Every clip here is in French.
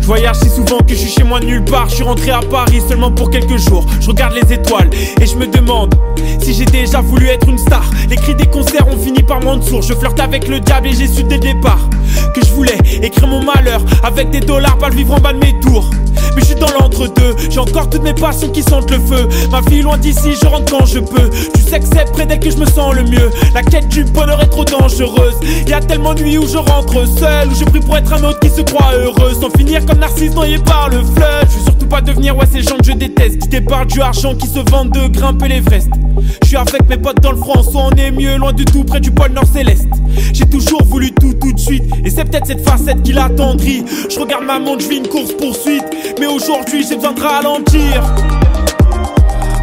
Je voyage si souvent que je suis chez moi de nulle part. Je suis rentré à Paris seulement pour quelques jours. Je regarde les étoiles et je me demande si j'ai déjà voulu être une star. Les cris des concerts ont fini par me rendre sourd. Je flirte avec le diable et j'ai su dès le départ que je voulais écrire mon malheur avec des dollars, pas le vivre en bas de mes tours. Mais je suis dans l'entre-deux, j'ai encore toutes mes passions qui sentent le feu. Ma vie loin d'ici, je rentre quand je peux. Tu sais que c'est près d'elle que je me sens le mieux. La quête du bonheur est trop dangereuse. Y'a tellement de nuits où je rentre seul, où je prie pour être un autre qui se croit heureux, sans finir comme Narcisse noyé par le fleuve. Je veux surtout pas devenir ces gens que je déteste, qui départent du argent, qui se vendent de grimper l'Everest. Je suis avec mes potes dans le François, on est mieux, loin du tout, près du pôle Nord céleste. J'ai toujours voulu tout de suite, et c'est peut-être cette facette qui l'attendrit. Je regarde ma montre, je vis une course poursuite, mais aujourd'hui j'ai besoin de ralentir.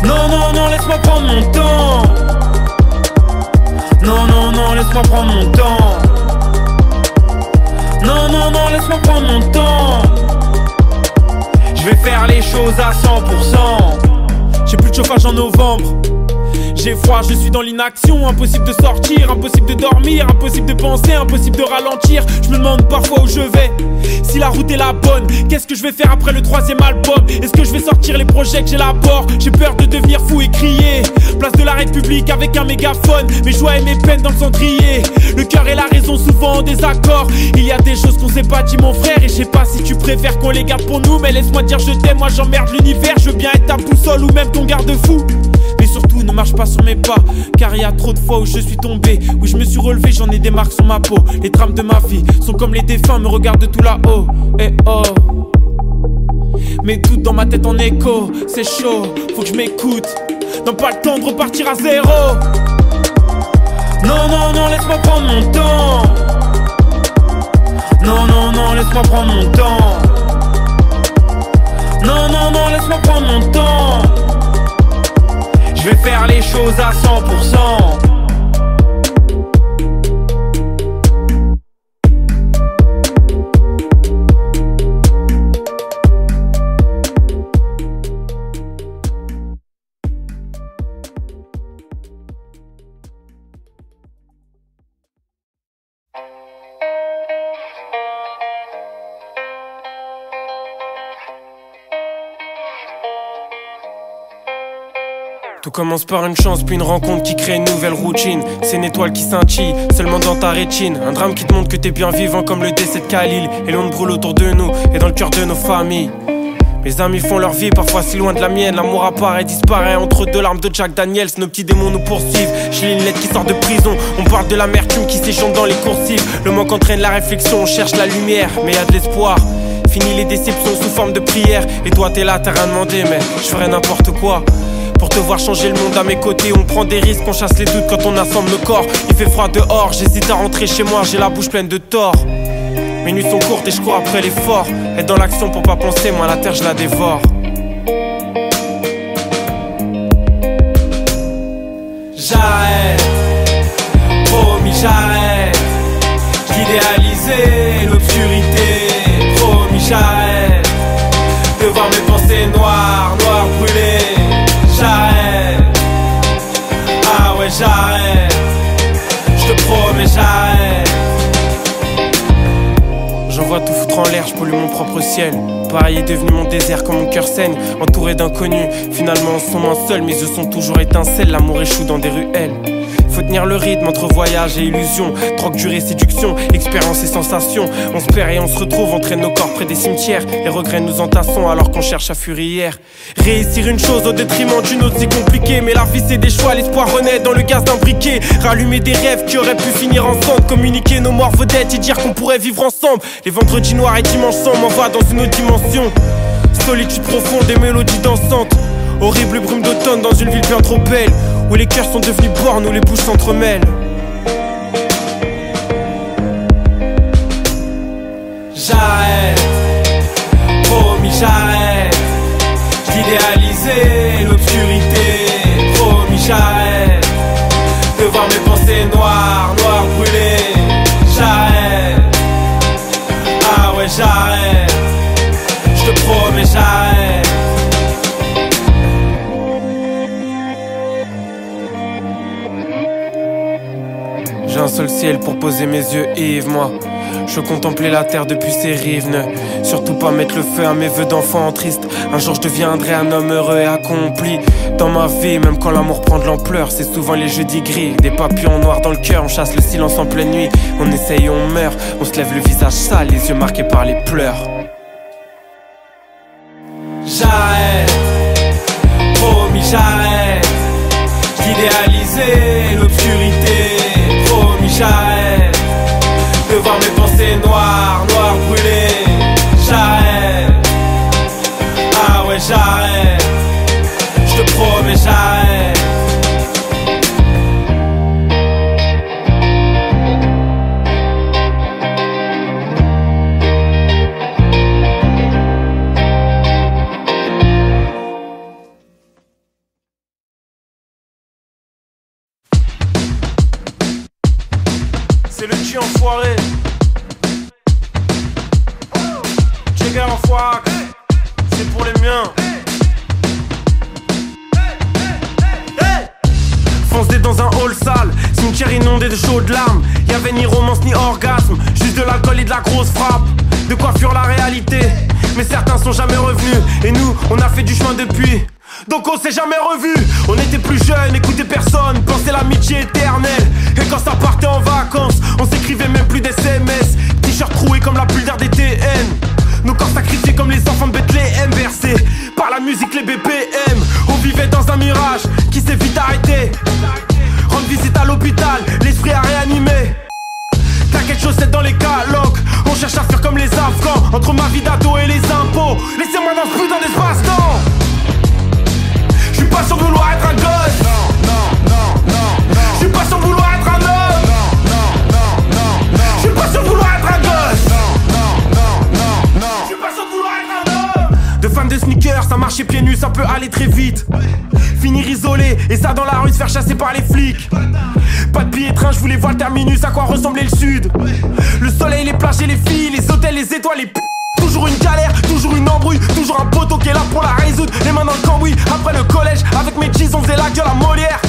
Non, non, non, laisse-moi prendre mon temps. Non, non, non, laisse-moi prendre mon temps. Non, non, non, laisse-moi prendre mon temps. Je vais faire les choses à 100%. J'ai plus de chauffage en novembre. J'ai froid, je suis dans l'inaction. Impossible de sortir, impossible de dormir, impossible de penser, impossible de ralentir. Je me demande parfois où je vais, si la route est la bonne. Qu'est-ce que je vais faire après le 3e album? Est-ce que je vais sortir les projets que j'élabore? J'ai peur de devenir fou et crier. Place de la République avec un mégaphone, mes joies et mes peines dans le cendrier. Le cœur et la raison souvent en désaccord. Il y a des choses qu'on s'est pas dit mon frère, et je sais pas si tu préfères qu'on les garde pour nous. Mais laisse-moi dire je t'aime, moi j'emmerde l'univers. Je veux bien être ta boussole ou même ton garde-fou. Mais surtout ne marche pas sur mes pas, car il y a trop de fois où je suis tombé, où je me suis relevé, j'en ai des marques sur ma peau. Les drames de ma vie sont comme les défunts, me regardent de tout là-haut. Et oh, mais tout dans ma tête en écho, c'est chaud, faut que je m'écoute. Non, pas le temps de repartir à zéro. Non, non, non, laisse-moi prendre mon temps. Non, non, non, laisse-moi prendre mon temps. Non, non, non, laisse-moi prendre mon temps. Je vais faire les choses à 100%. Tout commence par une chance, puis une rencontre qui crée une nouvelle routine. C'est une étoile qui scintille, seulement dans ta rétine. Un drame qui te montre que t'es bien vivant comme le décès de Khalil. Et l'onde brûle autour de nous et dans le cœur de nos familles. Mes amis font leur vie, parfois si loin de la mienne. L'amour apparaît, disparaît entre deux larmes de Jack Daniels. Nos petits démons nous poursuivent, je lis une lettre qui sort de prison. On parle de l'amertume qui s'échampe dans les coursives. Le manque entraîne la réflexion, on cherche la lumière, mais y a de l'espoir. Fini les déceptions sous forme de prière. Et toi t'es là, t'as rien demandé, mais je ferais n'importe quoi pour te voir changer le monde à mes côtés. On prend des risques, on chasse les doutes quand on assemble nos corps. Il fait froid dehors, j'hésite à rentrer chez moi, j'ai la bouche pleine de tort. Mes nuits sont courtes et je cours après l'effort. Être dans l'action pour pas penser, moi la terre je la dévore. J'arrête, promis j'arrête. J'idéalisais l'obscurité, promis j'arrête. De voir mes pensées noires, noires brûlées. J'arrête, ah ouais j'arrête. Je te promets j'arrête. J'envoie tout foutre en l'air, je pollue mon propre ciel. Paris est devenu mon désert quand mon cœur saigne. Entouré d'inconnus, finalement on se sent moins seul. Mes yeux sont toujours étincelles, l'amour échoue dans des ruelles. Faut tenir le rythme entre voyage et illusion. Drogue, durée, séduction, expérience et sensation. On se perd et on se retrouve, on traîne nos corps près des cimetières. Les regrets nous entassons alors qu'on cherche à fuir hier. Réussir une chose au détriment d'une autre c'est compliqué. Mais la vie c'est des choix, l'espoir renaît dans le gaz d'un briquet. Rallumer des rêves qui auraient pu finir ensemble. Communiquer nos morts vedettes et dire qu'on pourrait vivre ensemble. Les vendredis noirs et dimanches sans m'envoient dans une autre dimension. Solitude profonde et mélodies dansantes. Horrible brume d'automne dans une ville bien trop belle, où les cœurs sont devenus bornes, où les bouches s'entremêlent. J'arrête, promis j'arrête. J'idéalisais l'obscurité, promis j'arrête. De voir mes pensées noires, noires brûlées. J'arrête, ah ouais j'arrête. Je te promets j'arrête. J'ai un seul ciel pour poser mes yeux, Yves, moi. Je veux contempler la terre depuis ses rives, ne surtout pas mettre le feu à mes vœux d'enfant triste. Un jour je deviendrai un homme heureux et accompli. Dans ma vie, même quand l'amour prend de l'ampleur, c'est souvent les jeudis gris. Des papillons noirs dans le cœur, on chasse le silence en pleine nuit. On essaye, on meurt, on se lève le visage sale, les yeux marqués par les pleurs. J'arrête, promis j'arrête d'idéaliser l'obscurité. Promis j'arrête de voir mes pensées noires, noires brûlées. J'arrête, ah ouais j'arrête, je te promets j'arrête. C'est le G enfoiré. Jagger enfoiré. C'est pour les miens. Foncé dans un hall sale, cimetière inondé de chaudes larmes. Y'avait ni romance ni orgasme, juste de l'alcool et de la grosse frappe. De quoi fuir la réalité, mais certains sont jamais revenus. Et nous, on a fait du chemin depuis, donc on s'est jamais revus. On était plus jeunes, écoutait personne, pensait l'amitié éternelle. Et quand ça partait en vacances, on s'écrivait même plus d'SMS. T-shirt troué comme la pull d'air des TN. Nos corps sacrifiés comme les enfants de Bethléem, bercés par la musique, les BPM. On vivait dans un mirage qui s'est vite arrêté. Rendre visite à l'hôpital, l'esprit a réanimé. T'inquiète, chaussettes dans les calocs. On cherche à faire comme les Afghans, entre ma vie d'ado et les impôts. Laissez-moi dans ce putain d'espace-temps. J'suis pas sûr de vouloir être un gosse. J'suis pas sûr de vouloir être un homme. J'suis pas sûr de vouloir être un gosse. J'suis pas sûr de vouloir être un homme. De fan de sneakers, ça marchait pieds nus, ça peut aller très vite. Finir isolé, et ça dans la rue, se faire chasser par les flics. Pas de billet de train, je voulais voir le terminus, à quoi ressemblait le sud. Le soleil, les plages et les filles, les hôtels, les étoiles, les p***. Toujours une galère, toujours une embrouille, toujours un poteau qui est là pour la résoudre. Les mains dans le cambouis, après le collège, avec mes jeans on faisait la gueule à Molière.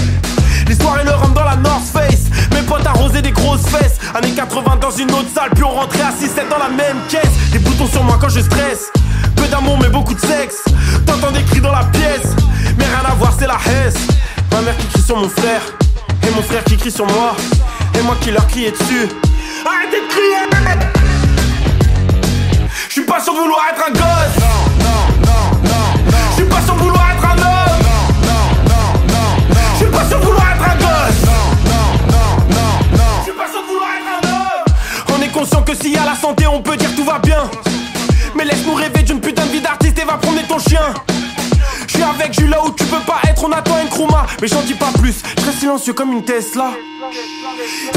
Les soirées le rhum dans la North Face, mes potes arrosaient des grosses fesses. Années 80 dans une autre salle, puis on rentrait à 6-7 dans la même caisse. Des boutons sur moi quand je stresse, peu d'amour mais beaucoup de sexe. T'entends des cris dans la pièce, mais rien à voir c'est la hesse. Ma mère qui crie sur mon frère, et mon frère qui crie sur moi, et moi qui leur criais dessus. Arrêtez de crier. J'suis pas sûr de vouloir être un gosse. J'suis pas sûr de vouloir être un homme. J'suis pas sûr de vouloir être un gosse. J'suis pas sûr de vouloir être un homme. On est conscient que s'il y a la santé on peut dire tout va bien. Mais laisse-nous rêver d'une putain de vie d'artiste et va promener ton chien. J'suis avec Jules là où tu peux pas être, on attend une Kruma. Mais j'en dis pas plus, j'reste silencieux comme une Tesla.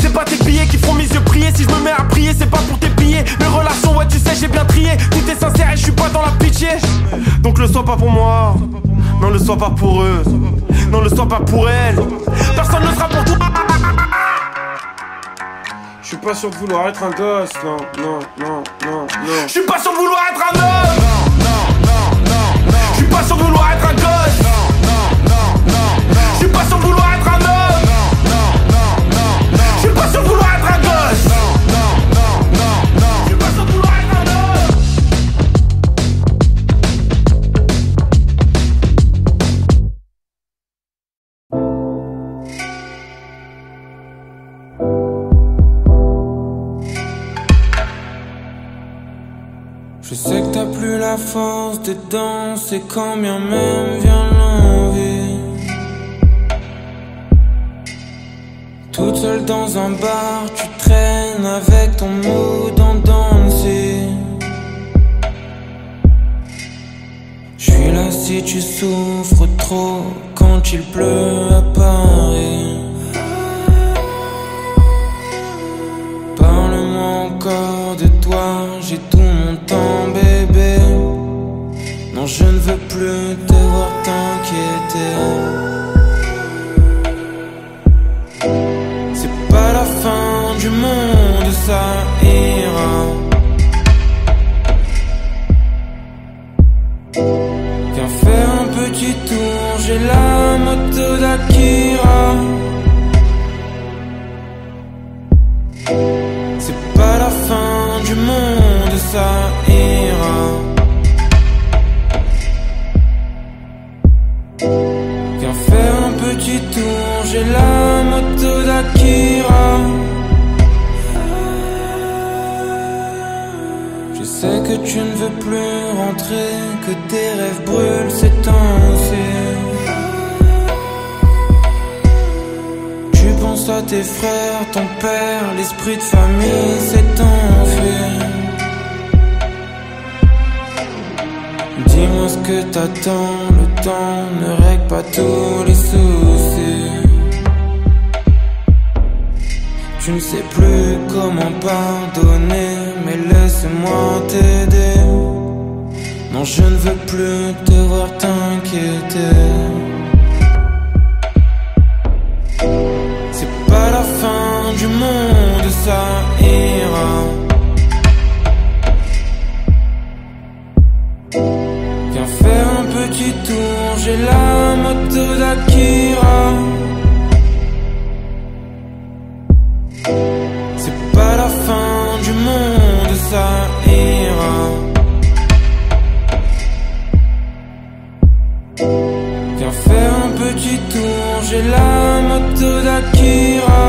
C'est pas tes billets qui feront mes yeux prier. Si je me mets à prier, c'est pas pour tes billets. Mes relations, ouais tu sais j'ai bien trié. Tout est sincère et je suis pas dans la pitié. Donc le sois pas pour moi, non le sois pas pour eux, non le sois pas pour elle. Personne ne sera pour toi. Je suis pas sûr de vouloir être un gosse, non, non, non, non, non. Je suis pas sûr de vouloir être un homme. Je suis pas sûr de vouloir être un gosse. Je suis pas sûr de vouloir être un homme. Je suis pas sûr de vouloir être un gosse. Je suis pas sûr de vouloir être un homme. Je sais que t'as plus la force de danser quand bien même vient l'envie. Toute seule dans un bar, tu traînes avec ton mood en danser. J'suis là si tu souffres trop quand il pleut à Paris. Parle-moi encore de toi, j'ai tout mon temps bébé. Non je ne veux plus te voir t'inquiéter. C'est pas la fin du monde, ça ira. Viens faire un petit tour, j'ai la moto d'Akira. C'est pas la fin ça ira. Viens faire un petit tour, j'ai la moto d'Akira. Je sais que tu ne veux plus rentrer, que tes rêves brûlent ces temps-ci. Tu penses à tes frères, ton père, l'esprit de famille s'est enfui. Dis-moi ce que t'attends, le temps ne règle pas tous les soucis. Tu ne sais plus comment pardonner, mais laisse-moi t'aider. Non, je ne veux plus te voir t'inquiéter. C'est pas la fin du monde, ça ira. Viens faire un petit tour, j'ai la moto d'Akira. C'est pas la fin du monde, ça ira. Viens faire un petit tour, j'ai la moto d'Akira.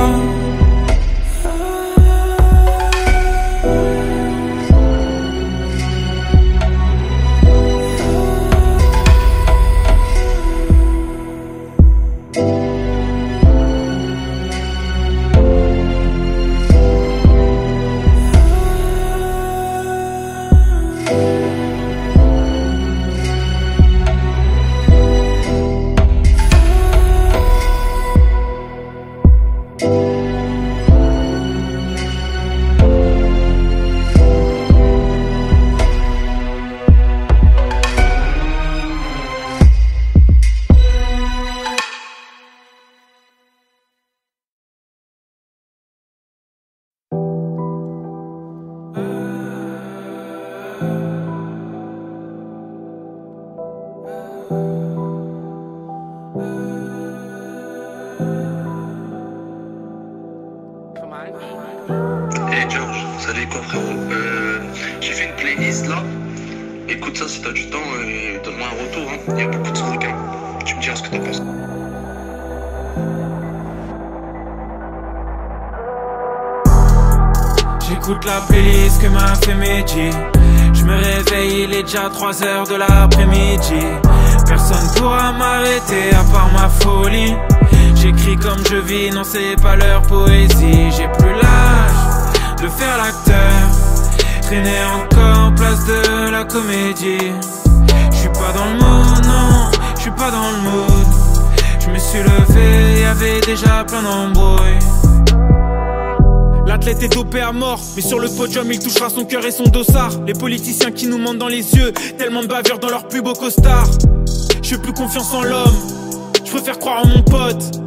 Hey George, salut quoi frérot, j'ai fait une playlist là. Écoute ça si t'as du temps et donne-moi un retour hein. Il y a beaucoup de trucs hein. Tu me diras ce que t'en penses. J'écoute la playlist que m'a fait Medji. Je me réveille, il est déjà 3h de l'après-midi. Personne pourra m'arrêter à part ma folie. J'écris comme je vis, non c'est pas leur poésie. J'ai plus l'âge de faire l'acteur, traîner encore en place de la comédie. J'suis pas dans le mood, non, j'suis pas dans le mood. Je me suis levé, y'avait déjà plein d'embrouilles. L'athlète est dopé à mort, mais sur le podium il touchera son cœur et son dossard. Les politiciens qui nous mentent dans les yeux, tellement de bavures dans leurs plus beaux costards. J'ai plus confiance en l'homme, je préfère croire en mon pote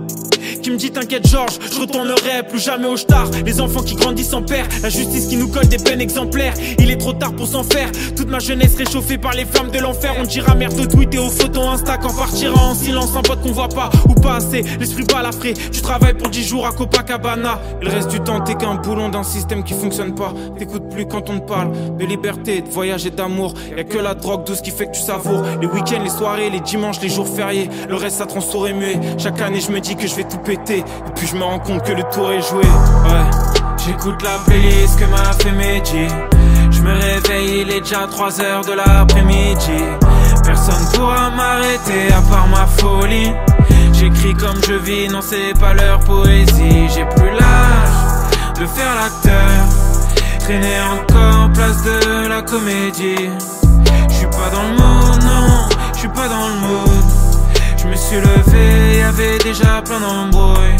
qui me dit t'inquiète Georges, je retournerai plus jamais au star. Les enfants qui grandissent en père, la justice qui nous colle des peines exemplaires. Il est trop tard pour s'en faire, toute ma jeunesse réchauffée par les flammes de l'enfer. On dira merde au tweet et aux photos Insta quand partira en silence un pote qu'on voit pas ou pas assez. L'esprit balafré, tu travailles pour 10 jours à Copacabana. Le reste du temps t'es qu'un boulon d'un système qui fonctionne pas. T'écoutes plus quand on te parle de liberté, de voyage et d'amour. Y'a que la drogue douce qui fait que tu savoures les week-ends, les soirées, les dimanches, les jours fériés. Le reste ça te rend sourd et muet. Chaque année je me dis que je vais tout péter et puis je me rends compte que le tour est joué. Ouais, j'écoute la playlist que m'a fait Medji. Je me réveille, il est déjà 3h de l'après-midi. Personne pourra m'arrêter à part ma folie. J'écris comme je vis, non c'est pas leur poésie. J'ai plus l'âge de faire l'acteur, traîner encore en place de la comédie. J'suis pas dans le mood, non, j'suis pas dans le mood. Je me suis levé, y'avait déjà plein d'embrouilles.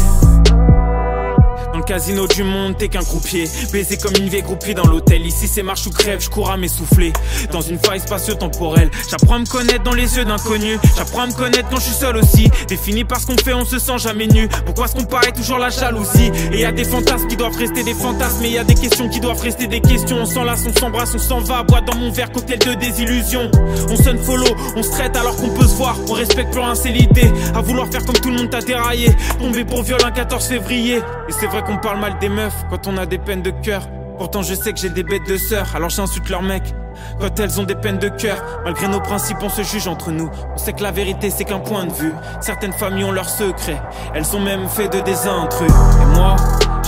Dans le casino du monde, t'es qu'un croupier, baisé comme une vieille groupie dans l'hôtel. Ici c'est marche ou crève, je cours à m'essouffler dans une faille spatio-temporelle. J'apprends à me connaître dans les yeux d'inconnus. J'apprends à me connaître quand je suis seul aussi. Défini par ce qu'on fait, on se sent jamais nu. Pourquoi est-ce qu'on paraît toujours la jalousie? Et y a des fantasmes qui doivent rester des fantasmes, mais y a des questions qui doivent rester des questions. On s'enlace, on s'embrasse, on s'en va, boit dans mon verre, cocktail de désillusion. On sonne follow, on se traite alors qu'on peut se voir. On respecte plus rien, c'est l'idée. À vouloir faire comme tout le monde, t'as déraillé. Tombé pour viol un 14 février. Et c'est vrai qu'on parle mal des meufs quand on a des peines de cœur. Pourtant je sais que j'ai des bêtes de sœurs, alors j'insulte leurs mecs. Quand elles ont des peines de cœur, malgré nos principes on se juge entre nous. On sait que la vérité c'est qu'un point de vue. Certaines familles ont leurs secrets, elles sont même faites de des intrus. Et moi,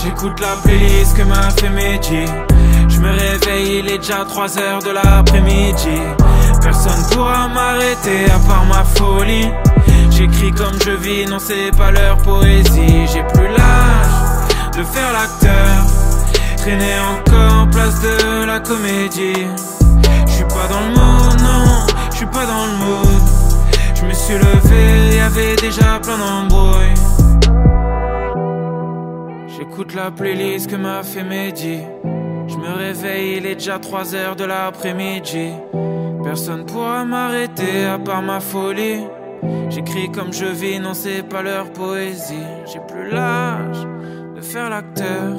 j'écoute la playlist que m'a fait Mehdi. Je me réveille, il est déjà 3h de l'après-midi. Personne pourra m'arrêter à part ma folie. J'écris comme je vis, non c'est pas leur poésie. J'ai plus l'âge de faire l'acteur, traîner encore en place de la comédie. J'suis pas dans le mood, non, j'suis pas dans le mood. Je me suis levé, y'avait déjà plein d'embrouilles. J'écoute la playlist que m'a fait Mehdi. Je me réveille, il est déjà 3h de l'après-midi. Personne pourra m'arrêter à part ma folie. J'écris comme je vis, non c'est pas leur poésie. J'ai plus l'âge de faire l'acteur,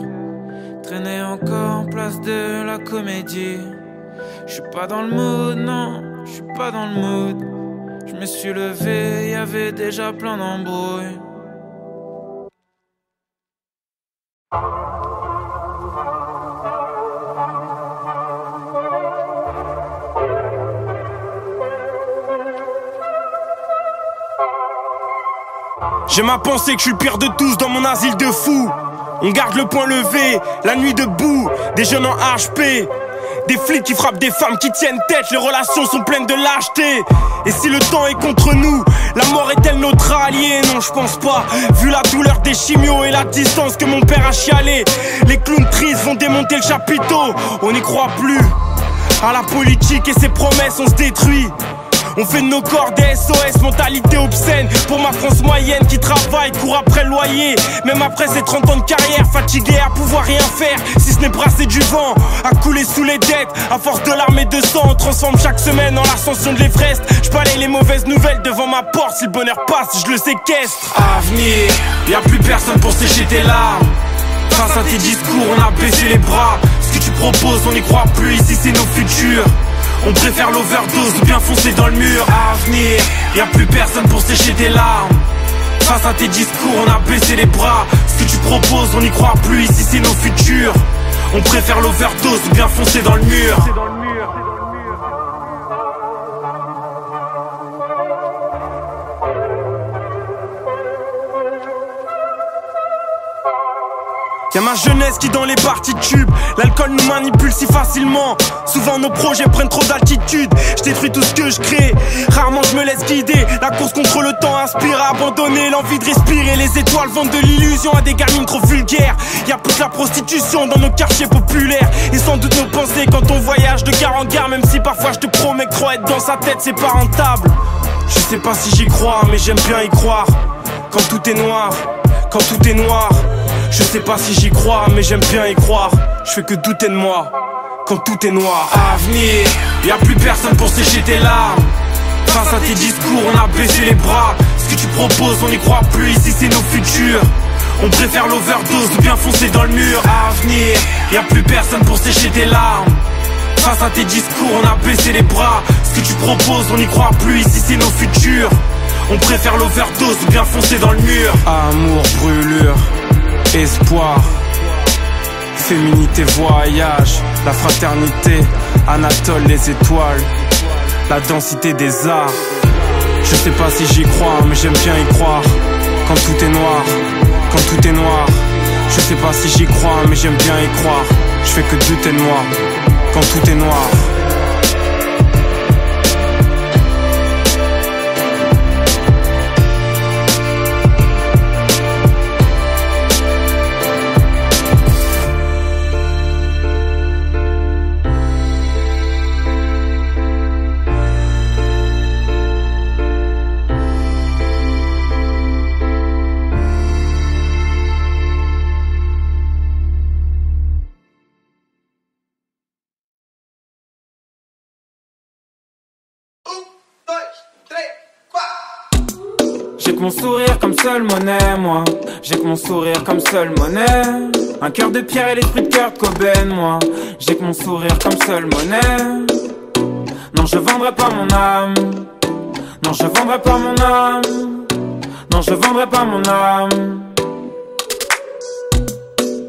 traîner encore en place de la comédie. J'suis pas dans le mood, non, j'suis pas dans le mood. Je me suis levé, y'avait déjà plein d'embrouilles. J'ai ma pensée que je suis le pire de tous dans mon asile de fous. On garde le poing levé, la nuit debout, des jeunes en HP, des flics qui frappent des femmes qui tiennent tête. Les relations sont pleines de lâcheté. Et si le temps est contre nous, la mort est-elle notre allié? Non je pense pas, vu la douleur des chimios et la distance que mon père a chialé. Les clowns tristes vont démonter le chapiteau. On n'y croit plus à la politique et ses promesses, on se détruit. On fait de nos corps des SOS, mentalité obscène. Pour ma France moyenne qui travaille, court après le loyer. Même après ses 30 ans de carrière, fatigué à pouvoir rien faire, si ce n'est brasser du vent, à couler sous les dettes. À force de larmes et de sang, on transforme chaque semaine en l'ascension de l'Everest. J'balaye les mauvaises nouvelles devant ma porte. Si le bonheur passe, je le séquestre. Avenir, y'a plus personne pour sécher tes larmes. Face à tes discours, on a baissé les bras. Ce que tu proposes, on n'y croit plus, ici c'est nos futurs. On préfère l'overdose ou bien foncer dans le mur. Avenir, y'a plus personne pour sécher tes larmes. Face à tes discours, on a baissé les bras. Ce que tu proposes, on n'y croit plus, ici c'est nos futurs. On préfère l'overdose ou bien foncer dans le mur. Y'a ma jeunesse qui dans les parties tubes. L'alcool nous manipule si facilement. Souvent nos projets prennent trop d'altitude. Je détruis tout ce que je crée, rarement je me laisse guider. La course contre le temps inspire à abandonner l'envie de respirer. Les étoiles vendent de l'illusion à des gamines trop vulgaires. Y'a plus que la prostitution dans nos quartiers populaires. Et sans doute nos pensées quand on voyage de gare en gare. Même si parfois je te promets que trop être dans sa tête c'est pas rentable. Je sais pas si j'y crois mais j'aime bien y croire. Quand tout est noir, quand tout est noir. Je sais pas si j'y crois, mais j'aime bien y croire. Je fais que douter de moi, quand tout est noir. Avenir, y'a plus personne pour sécher tes larmes. Face à tes discours, on a baissé les bras. Ce que tu proposes, on n'y croit plus, ici c'est nos futurs. On préfère l'overdose ou bien foncer dans le mur. Avenir, y'a plus personne pour sécher tes larmes. Face à tes discours, on a baissé les bras. Ce que tu proposes, on n'y croit plus, ici c'est nos futurs. On préfère l'overdose ou bien foncer dans le mur. Amour, brûlure, espoir, féminité, voyage, la fraternité, Anatole, les étoiles, la densité des arts. Je sais pas si j'y crois, mais j'aime bien y croire. Quand tout est noir, quand tout est noir. Je sais pas si j'y crois, mais j'aime bien y croire. Je fais que douter de moi, quand tout est noir. J'ai que mon sourire comme seule monnaie, moi. J'ai que mon sourire comme seule monnaie. Un cœur de pierre et l'esprit de Kurt Cobain, moi. J'ai que mon sourire comme seule monnaie. Non, je vendrai pas mon âme. Non, je vendrai pas mon âme. Non, je vendrai pas mon âme.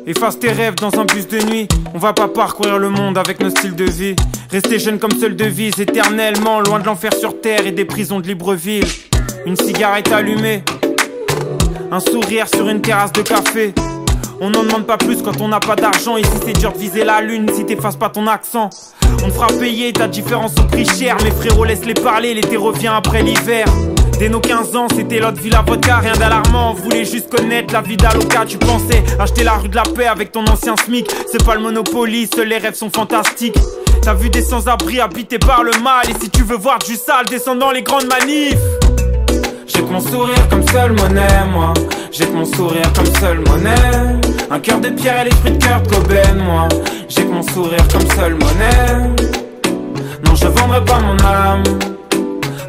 Efface tes rêves dans un bus de nuit. On va pas parcourir le monde avec nos styles de vie. Rester jeune comme seule devise, éternellement loin de l'enfer sur terre et des prisons de Libreville. Une cigarette allumée, un sourire sur une terrasse de café. On n'en demande pas plus quand on n'a pas d'argent. Ici c'est dur de viser la lune si t'effaces pas ton accent. On te fera payer ta différence au prix cher. Mes frérots laisse-les parler, l'été revient après l'hiver. Dès nos 15 ans, c'était l'autre ville à vodka, rien d'alarmant. On voulait juste connaître la vie d'Aloca. Tu pensais acheter la rue de la paix avec ton ancien SMIC. C'est pas le Monopoly, seuls les rêves sont fantastiques. T'as vu des sans-abri habités par le mal. Et si tu veux voir du sale, descends dans les grandes manifs. J'ai que mon sourire comme seule monnaie, moi. J'ai que mon sourire comme seule monnaie. Un cœur de pierre et l'esprit de Kurt Cobain, moi. J'ai que mon sourire comme seule monnaie. Non, je vendrai pas mon âme.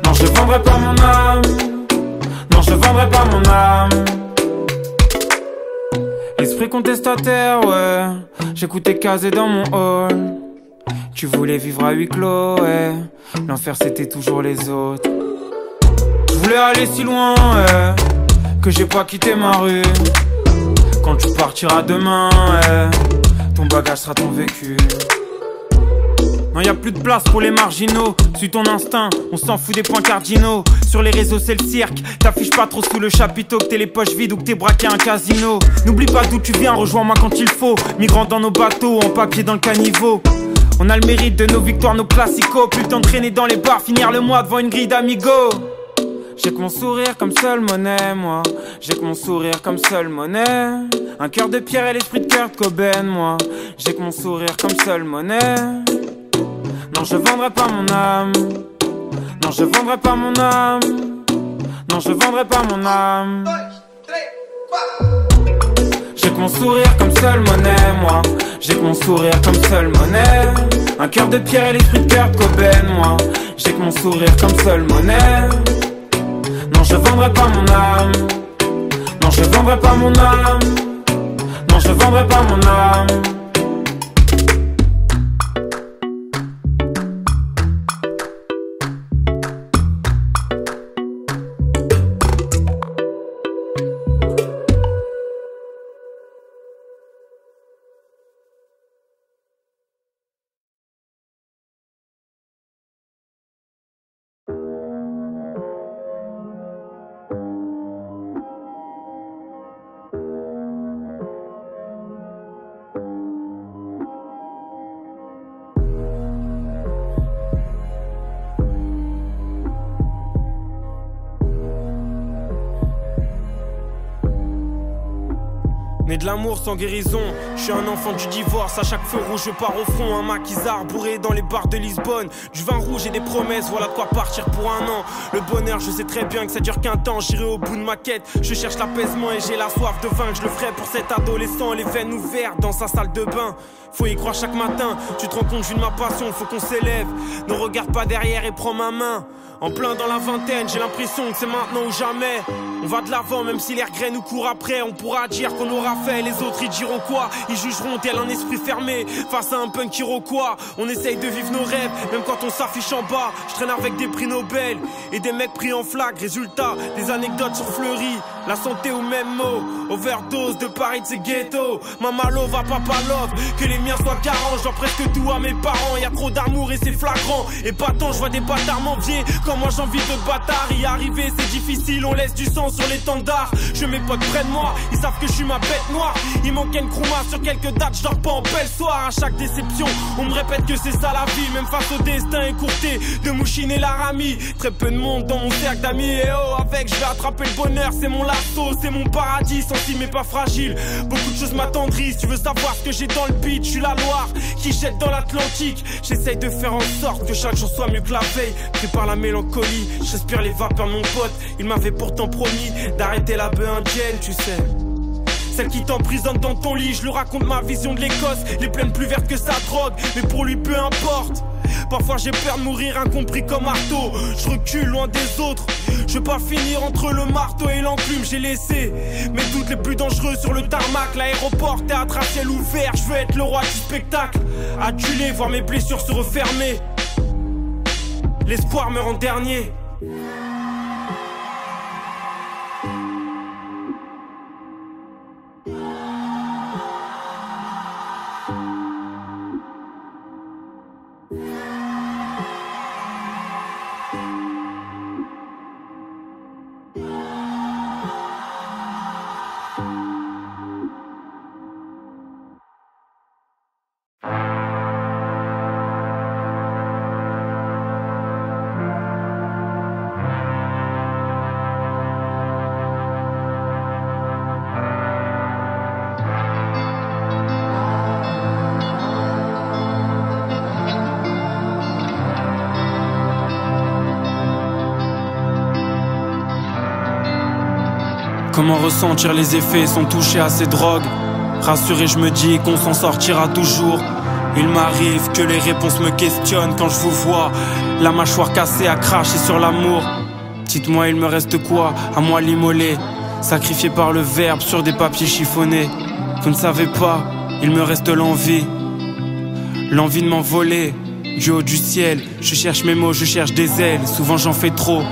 Non, je vendrai pas mon âme. Non, je vendrai pas mon âme. Esprit contestataire, ouais. J'écoutais casé dans mon hall. Tu voulais vivre à huis clos, ouais. L'enfer c'était toujours les autres. Je voulais aller si loin, ouais, que j'ai pas quitté ma rue. Quand tu partiras demain, ouais, ton bagage sera ton vécu. Non, y a plus de place pour les marginaux. Suis ton instinct, on s'en fout des points cardinaux. Sur les réseaux c'est le cirque. T'affiches pas trop sous le chapiteau, que t'es les poches vides ou que t'es braqué à un casino. N'oublie pas d'où tu viens, rejoins-moi quand il faut. Migrants dans nos bateaux, en papier dans le caniveau. On a le mérite de nos victoires, nos classicos. Plus le temps de traîner dans les bars, finir le mois devant une grille d'amigo. J'ai que mon sourire comme seule monnaie, moi. J'ai que mon sourire comme seule monnaie. Un cœur de pierre et l'esprit de Kurt Cobain, moi. J'ai que mon sourire comme seule monnaie. Non, je vendrai pas mon âme. Non, je vendrai pas mon âme. Non, je vendrai pas mon âme. J'ai que mon sourire comme seule monnaie, moi. J'ai que mon sourire comme seule monnaie. Un cœur de pierre et l'esprit de Kurt Cobain, moi. J'ai que mon sourire comme seule monnaie. Non, je vendrai pas mon âme. Non, je vendrai pas mon âme. Non, je vendrai pas mon âme. Né de l'amour sans guérison, je suis un enfant du divorce. À chaque feu rouge je pars au front, un maquisard bourré dans les bars de Lisbonne. Du vin rouge et des promesses, voilà de quoi partir pour un an. Le bonheur je sais très bien que ça dure qu'un temps. J'irai au bout de ma quête, je cherche l'apaisement et j'ai la soif de vaincre. Je le ferai pour cet adolescent, les veines ouvertes dans sa salle de bain. Faut y croire chaque matin, tu te rends compte d'une ma passion, faut qu'on s'élève. Ne regarde pas derrière et prends ma main. En plein dans la vingtaine, j'ai l'impression que c'est maintenant ou jamais. On va de l'avant même si les regrets nous courent après. On pourra dire qu'on aura fait, les autres ils diront quoi? Ils jugeront tel un esprit fermé face à un punk iroquois. On essaye de vivre nos rêves, même quand on s'affiche en bas. Je traîne avec des prix Nobel et des mecs pris en flag. Résultat, des anecdotes sur Fleury. La santé au même mot, overdose de Paris de ces ghettos. Mama love à papa love, que les miens soient carents. J'en presque tout à mes parents, y a trop d'amour et c'est flagrant. Et pas tant, je vois des bâtards m'envier. Comme moi j'envie de bâtards, y arriver c'est difficile. On laisse du sang sur l'étendard. Je mes potes près de moi, ils savent que je suis ma bête noire. Il manque une Nkrumah sur quelques dates, je dors pas en belle soir. À chaque déception, on me répète que c'est ça la vie. Même face au destin écourté de Mouchine et Laramie. Très peu de monde dans mon cercle d'amis. Et oh, avec je vais attraper le bonheur, c'est mon lasso, c'est mon paradis. Senti mais pas fragile, beaucoup de choses m'attendrissent. Tu veux savoir ce que j'ai dans le beat? Je suis la Loire qui jette dans l'Atlantique. J'essaye de faire en sorte que chaque jour soit mieux que la veille. Pris par la mélancolie, j'respire les vapeurs de mon pote. Il m'avait pourtant promis d'arrêter la bœuf indienne, tu sais. Celle qui t'emprisonne dans ton lit, je lui raconte ma vision de l'Écosse. Les plaines plus vertes que sa drogue, mais pour lui peu importe. Parfois j'ai peur de mourir incompris comme marteau. Je recule loin des autres. Je veux pas finir entre le marteau et l'enclume. J'ai laissé mes doutes les plus dangereux sur le tarmac. L'aéroport, théâtre à ciel ouvert. Je veux être le roi du spectacle. Adulé, voir mes blessures se refermer. L'espoir meurt en dernier. Comment ressentir les effets sans toucher à ces drogues? Rassuré, je me dis qu'on s'en sortira toujours. Il m'arrive que les réponses me questionnent quand je vous vois, la mâchoire cassée à cracher sur l'amour. Dites-moi, il me reste quoi à moi l'immoler, sacrifié par le verbe sur des papiers chiffonnés? Vous ne savez pas, il me reste l'envie de m'envoler du haut du ciel. Je cherche mes mots, je cherche des ailes. Souvent j'en fais trop,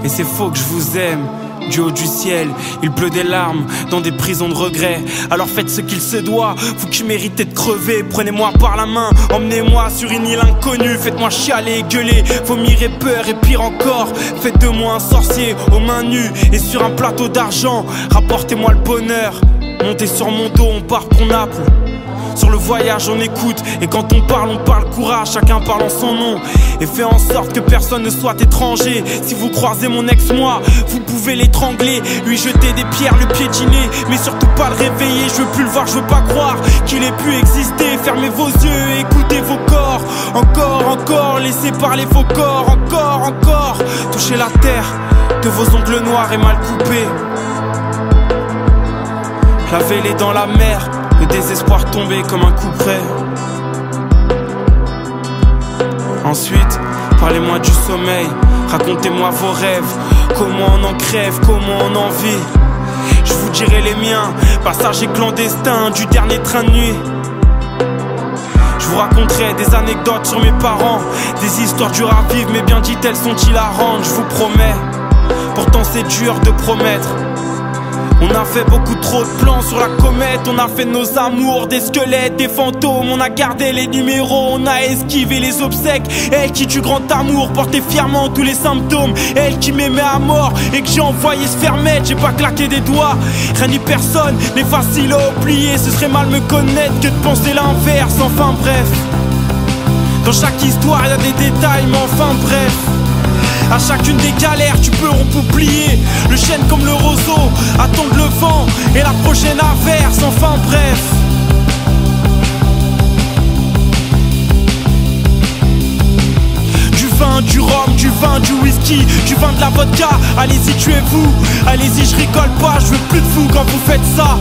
et c'est faux que je vous aime. Du haut du ciel, il pleut des larmes dans des prisons de regrets. Alors faites ce qu'il se doit, vous qui méritez de crever. Prenez-moi par la main, emmenez-moi sur une île inconnue. Faites-moi chialer et gueuler, vomir et peur et pire encore. Faites de moi un sorcier aux mains nues et sur un plateau d'argent. Rapportez-moi le bonheur, montez sur mon dos, on part pour Naples. Sur le voyage on écoute, et quand on parle courage, chacun parle en son nom. Et fait en sorte que personne ne soit étranger. Si vous croisez mon ex-moi, vous pouvez l'étrangler, lui jeter des pierres, le piétiner, mais surtout pas le réveiller. Je veux plus le voir, je veux pas croire qu'il ait pu exister. Fermez vos yeux, écoutez vos corps. Encore, encore, laissez parler vos corps. Encore, encore, touchez la terre de vos ongles noirs et mal coupés. Lavez-les dans la mer, le désespoir tombé comme un coup près. Ensuite, parlez-moi du sommeil, racontez-moi vos rêves. Comment on en crève, comment on en vit. Je vous dirai les miens, passager clandestin du dernier train de nuit. Je vous raconterai des anecdotes sur mes parents, des histoires dures à vivre mais bien dites elles sont hilarantes. Je vous promets, pourtant c'est dur de promettre. On a fait beaucoup trop de plans sur la comète. On a fait de nos amours des squelettes, des fantômes. On a gardé les numéros, on a esquivé les obsèques. Elle qui du grand amour portait fièrement tous les symptômes. Elle qui m'aimait à mort et que j'ai envoyé se faire mettre. J'ai pas claqué des doigts, rien ni personne, mais facile à oublier. Ce serait mal me connaître que de penser l'inverse. Enfin bref, dans chaque histoire y'a des détails, mais enfin bref. À chacune des galères, tu peux oublier. Le chêne comme le roseau, attendre le vent et la prochaine averse. Enfin bref. Du vin, du rhum, du vin, du whisky, du vin de la vodka. Allez-y, tuez-vous. Allez-y, je rigole pas, je veux plus de vous quand vous faites ça.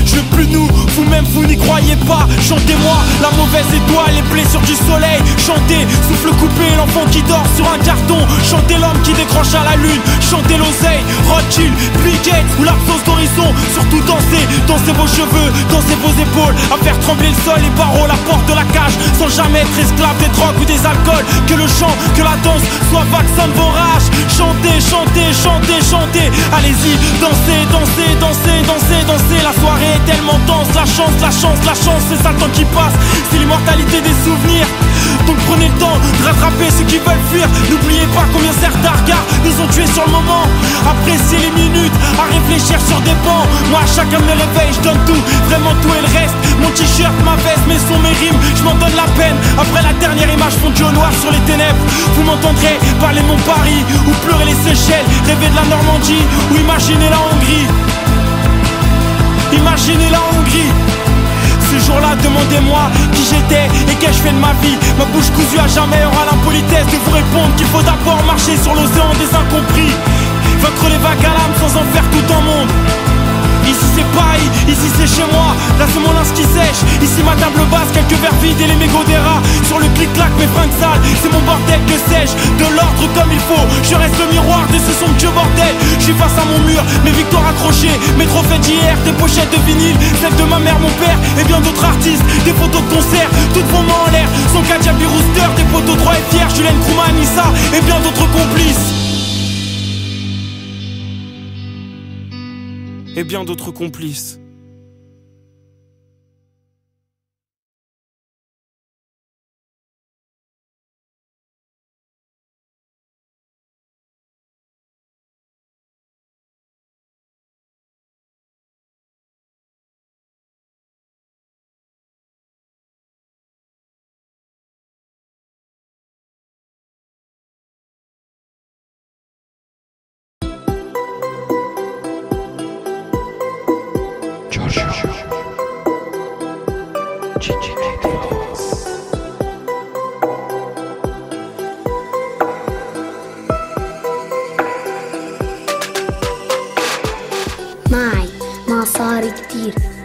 Je veux plus nous, vous-même vous n'y croyez pas. Chantez-moi la mauvaise étoile, les blessures du soleil. Chantez, souffle coupé, l'enfant qui dort sur un carton. Chantez l'homme qui décroche à la lune. Chantez l'oseille, Rothschild, Bill Gates ou l'absence d'horizon. Surtout dansez, dansez vos cheveux, dansez vos épaules. À faire trembler le sol, les barreaux, la porte de la cage. Sans jamais être esclave des drogues ou des alcools. Que le chant, que la danse soit vaccin de vos rages. Chantez, chantez, chantez, chantez. Allez-y, dansez, dansez, dansez, dansez, dansez. La soirée est tellement dense, la chance, la chance, la chance, c'est ça le temps qui passe, c'est l'immortalité des souvenirs. Donc prenez le temps de rattraper ceux qui veulent fuir. N'oubliez pas combien certains regards nous ont tués sur le moment. Appréciez les minutes à réfléchir sur des bancs. Moi à chacun de mes réveils je donne tout, vraiment tout et le reste. Mon t-shirt, ma veste, mes sons, mes rimes, je m'en donne la peine. Après la dernière image fondue au noir sur les ténèbres, vous m'entendrez parler mon Paris, ou pleurer les Seychelles, rêver de la Normandie, ou imaginer la Hongrie. Imaginez la Hongrie. Ce jour-là, demandez-moi qui j'étais et qu'ai-je fait de ma vie. Ma bouche cousue à jamais aura l'impolitesse de vous répondre qu'il faut d'abord marcher sur l'océan des incompris. Vaincre les vagues à l'âme sans en faire tout un monde. Ici c'est Paris, ici c'est chez moi. Là c'est mon linge qui sèche, ici ma table basse, quelques verres vides et les mégots des rats. Sur le clic-clac mes fringues sales, c'est mon bordel que sais-je. De l'ordre comme il faut, je reste le miroir de ce somptueux bordel. Je suis face à mon mur, mes victoires accrochées, mes trophées d'hier, des pochettes de vinyle, celles de ma mère, mon père et bien d'autres artistes. Des photos de concert, toutes vos mains en l'air. Son Diabli Rooster, des poteaux droits et fiers, Julien Krouman, Issa et bien d'autres complices. Et bien d'autres complices.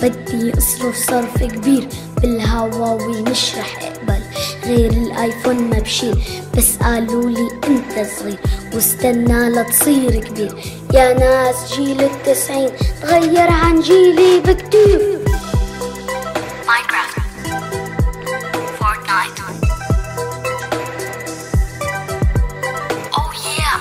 بدي اصرف صرف كبير بالهواوي مش رح اقبل غير الايفون ما بشيل بس قالولي انت صغير واستنى لتصير كبير يا ناس جيل التسعين تغير عن جيلي بكتير Minecraft Fortnite Oh yeah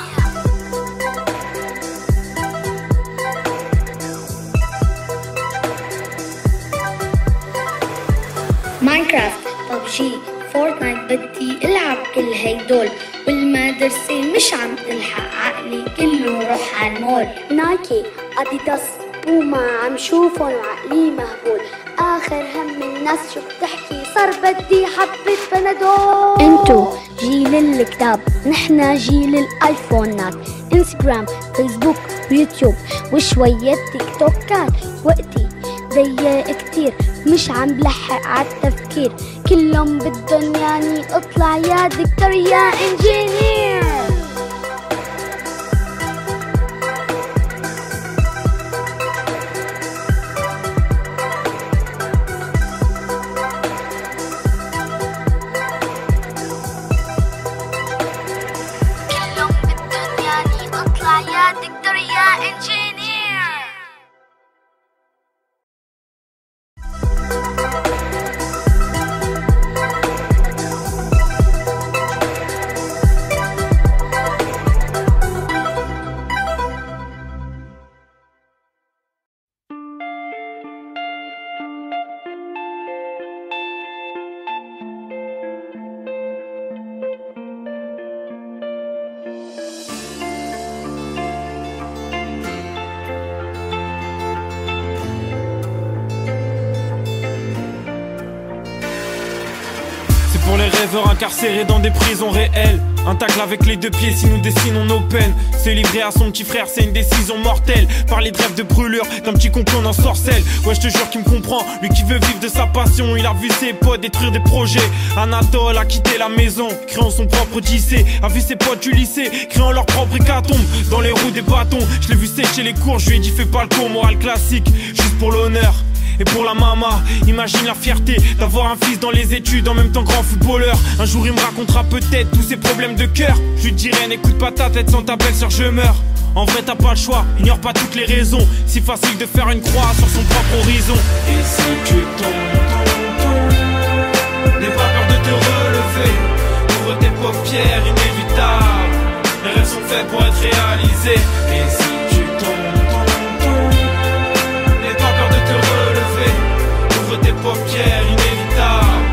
ماينكرافت ببجي فورتنايت بدي العب كل هيدول والمدرسة مش عم تلحق عقلي كله روح عالمول نايكي اديداس بوما عم شوفن وعقلي مهبول اخر هم الناس شو بتحكي صار بدي حبة بنادول انتو جيل الكتاب نحنا جيل الايفونات انستغرام فيسبوك ويوتيوب وشوية تيك توكات وقتي ضيق كتير مش عم بلحق عالتفكير كلهم بدن يعني اطلع يا دكتور يا انجينير كلهم بدن يعني اطلع يا دكتور يا انجينير Pour les rêveurs incarcérés dans des prisons réelles. Un tacle avec les deux pieds si nous dessinons nos peines. Se livrer à son petit frère c'est une décision mortelle. Parler de rêve de brûlure d'un petit concon en sorcelle. Ouais je te jure qu'il me comprend, lui qui veut vivre de sa passion. Il a vu ses potes détruire des projets. Anatole a quitté la maison, créant son propre lycée. A vu ses potes du lycée, créant leur propre hécatombe. Dans les roues des bâtons, je l'ai vu sécher les cours. Je lui ai dit fais pas le con, morale classique, juste pour l'honneur. Et pour la mama, imagine la fierté d'avoir un fils dans les études en même temps grand footballeur. Un jour il me racontera peut-être tous ses problèmes de cœur. Je lui dirai n'écoute pas ta tête sans ta belle-sœur je meurs. En vrai t'as pas le choix, ignore pas toutes les raisons. Si facile de faire une croix sur son propre horizon. Et si tu tombes, n'aie pas peur de te relever. Ouvre tes paupières, inévitable. Les rêves sont faits pour être réalisés. Et si tu tombes, tes paupières inévitables.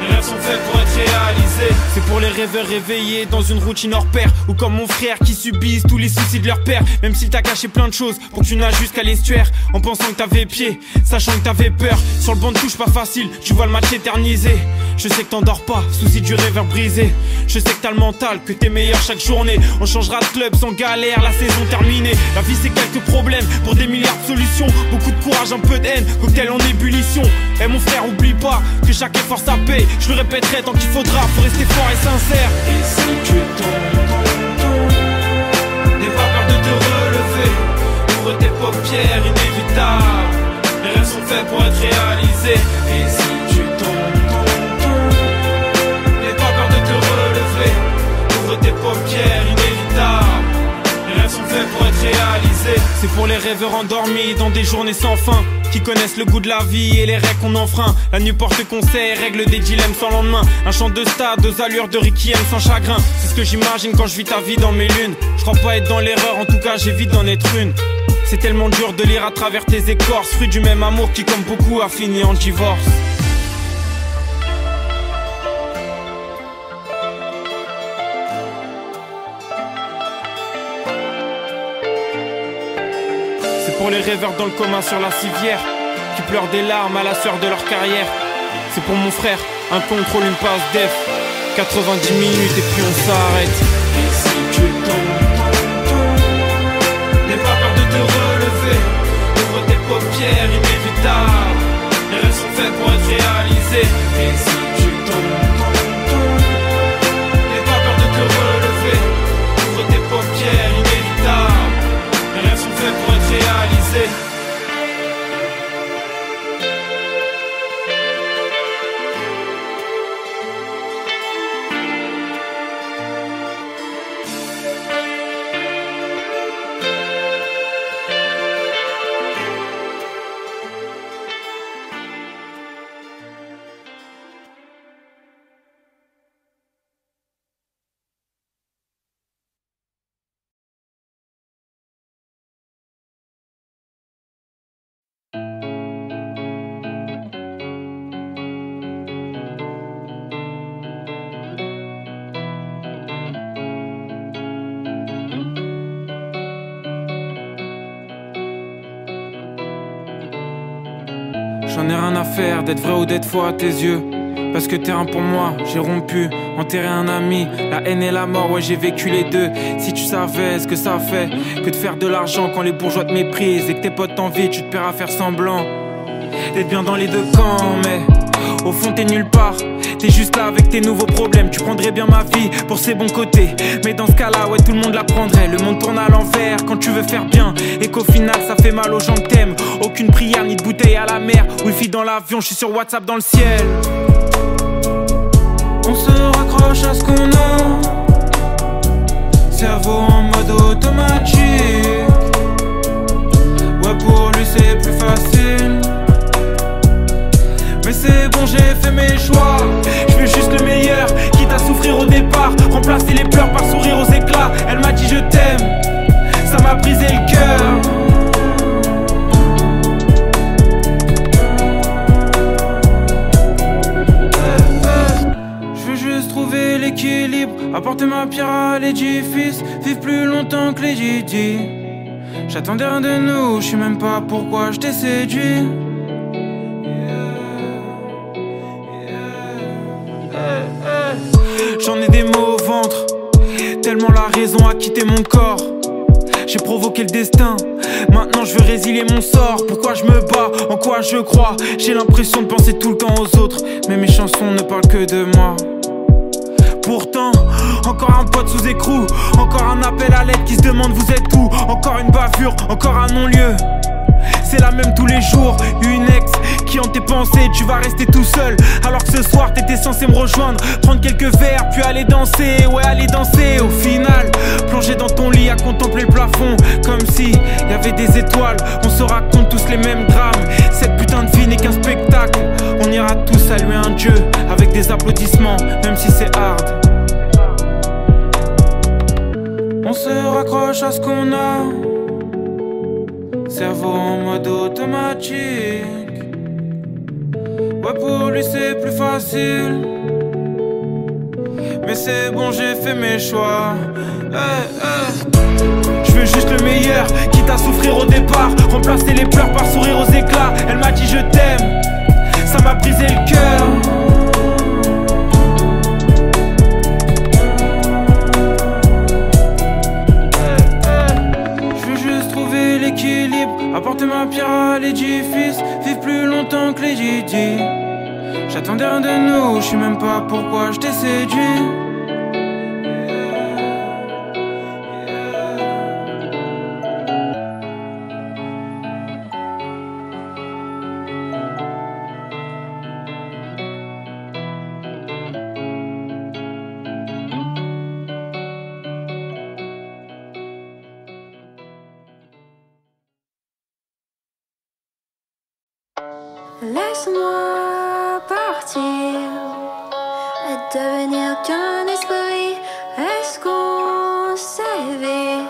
Les rêves sont faits pour être réalisés. C'est pour les rêveurs réveillés dans une routine hors pair. Ou comme mon frère qui subissent tous les soucis de leur père. Même s'il t'a caché plein de choses pour que tu nages jusqu'à l'estuaire. En pensant que t'avais pied, sachant que t'avais peur. Sur le banc de touche pas facile, tu vois le match éternisé. Je sais que t'endors pas, souci du rêveur brisé. Je sais que t'as le mental, que t'es meilleur chaque journée. On changera de club sans galère, la saison terminée. La vie c'est quelques problèmes pour des milliards de solutions. Beaucoup de courage, un peu de haine, cocktail en ébullition. Eh mon frère oublie pas que chaque effort ça paye. Je le répéterai tant qu'il faudra, faut rester fort et sincère. Et si tu tombes, n'aie pas peur de te relever. Ouvre tes paupières inévitables. Les rêves sont faits pour être réalisés. Et si tu tombes, n'aie pas peur de te relever. Ouvre tes paupières inévitables. Les rêves sont faits pour être réalisés. C'est pour les rêveurs endormis dans des journées sans fin, qui connaissent le goût de la vie et les règles qu'on enfreint. La nuit porte conseil, règle des dilemmes sans lendemain. Un chant de stade, deux allures de Requiem sans chagrin. C'est ce que j'imagine quand je vis ta vie dans mes lunes. Je crois pas être dans l'erreur, en tout cas j'évite d'en être une. C'est tellement dur de lire à travers tes écorces, fruit du même amour qui comme beaucoup a fini en divorce. Pour les rêveurs dans le coma sur la civière, qui pleurent des larmes à la sueur de leur carrière. C'est pour mon frère, un contrôle, une passe def. 90 minutes et puis on s'arrête. Et si tu tombes, n'aie pas peur de te relever. Ouvre tes paupières inévitables. Les rêves sont faits pour être réalisés. Et si tu tombes, n'aie pas peur de te relever. Ouvre tes paupières inévitables. Les rêves sont faits pour être réalisés. J'en ai rien à faire d'être vrai ou d'être faux à tes yeux. Parce que t'es un pour moi, j'ai rompu, enterré un ami. La haine et la mort, ouais j'ai vécu les deux. Si tu savais ce que ça fait que de faire de l'argent quand les bourgeois te méprisent et que tes potes t'envient, tu te perds à faire semblant d'être bien dans les deux camps. Mais au fond t'es nulle part, t'es juste là avec tes nouveaux problèmes. Tu prendrais bien ma vie pour ses bons côtés, mais dans ce cas-là, ouais tout le monde la prendrait. Le monde tourne à l'envers quand tu veux faire bien et qu'au final ça fait mal aux gens que t'aimes. Aucune prière ni de bouteille à la mer, wifi dans l'avion, je suis sur WhatsApp dans le ciel. On se raccroche à ce qu'on a, cerveau en mode automatique. Ouais pour lui c'est plus facile, mais c'est bon j'ai fait mes choix. Je veux juste le meilleur, quitte à souffrir au départ. Remplacer les pleurs par sourire aux éclats. Elle m'a dit je t'aime, ça m'a brisé le cœur. Trouver l'équilibre, apporter ma pierre à l'édifice, vivre plus longtemps que les Didi. J'attendais rien de nous, je sais même pas pourquoi je t'ai séduit. J'en ai des mots au ventre, tellement la raison a quitté mon corps. J'ai provoqué le destin, maintenant je veux résilier mon sort. Pourquoi je me bats, en quoi je crois. J'ai l'impression de penser tout le temps aux autres, mais mes chansons ne parlent que de moi. Pourtant, encore un pote sous écrou, encore un appel à l'aide qui se demande vous êtes où. Encore une bavure, encore un non-lieu. C'est la même tous les jours, une ex qui hante tes pensées. Tu vas rester tout seul, alors que ce soir t'étais censé me rejoindre. Prendre quelques verres, puis aller danser, ouais aller danser. Au final, plonger dans ton lit à contempler le plafond, comme si y avait des étoiles. On se raconte tous les mêmes drames. Cette putain de vie n'est qu'un spectacle. On ira tous saluer un dieu avec des applaudissements, même si c'est hard. On se raccroche à ce qu'on a, cerveau en mode automatique. Ouais pour lui c'est plus facile, mais c'est bon j'ai fait mes choix. Je veux juste le meilleur, quitte à souffrir au départ. Remplacer les pleurs par sourire aux éclats. Elle m'a dit je t'aime, ça m'a brisé le cœur. Apporter ma pierre à l'édifice, vivre plus longtemps que les Didi. J'attendais rien de nous, je sais même pas pourquoi je t'ai séduit. Laisse-moi partir et devenir qu'un esprit. Est-ce qu'on s'éveille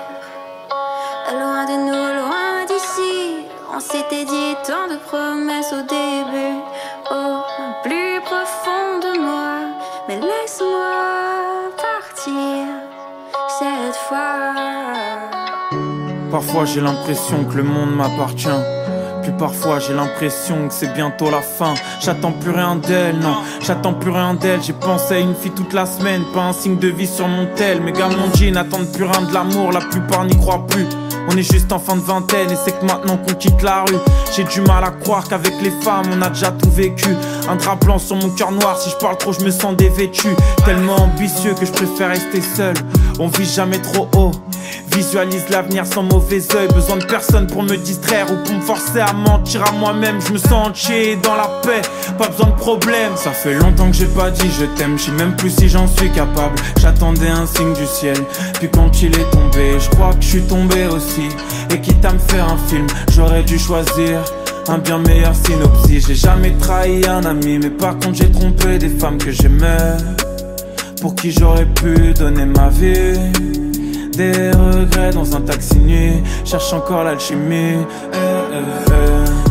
loin de nous, loin d'ici? On s'était dit tant de promesses au début, au plus profond de moi. Mais laisse-moi partir cette fois. Parfois j'ai l'impression que le monde m'appartient. Puis parfois j'ai l'impression que c'est bientôt la fin. J'attends plus rien d'elle, non, j'attends plus rien d'elle. J'ai pensé à une fille toute la semaine, pas un signe de vie sur mon tel. Mes gars m'ont dit n'attendent plus rien de l'amour, la plupart n'y croient plus. On est juste en fin de vingtaine et c'est que maintenant qu'on quitte la rue. J'ai du mal à croire qu'avec les femmes on a déjà tout vécu. Un drap blanc sur mon cœur noir, si je parle trop je me sens dévêtu. Tellement ambitieux que je préfère rester seul. On vise jamais trop haut, visualise l'avenir sans mauvais oeil. Besoin de personne pour me distraire ou pour me forcer à mentir à moi-même. Je me sens entier dans la paix, pas besoin de problème. Ça fait longtemps que j'ai pas dit je t'aime, je sais même plus si j'en suis capable. J'attendais un signe du ciel, puis quand il est tombé, je crois que je suis tombé aussi. Et quitte à me faire un film, j'aurais dû choisir un bien meilleur synopsis. J'ai jamais trahi un ami, mais par contre j'ai trompé des femmes que j'aimais, pour qui j'aurais pu donner ma vie. Des regrets dans un taxi nuit, cherche encore l'alchimie.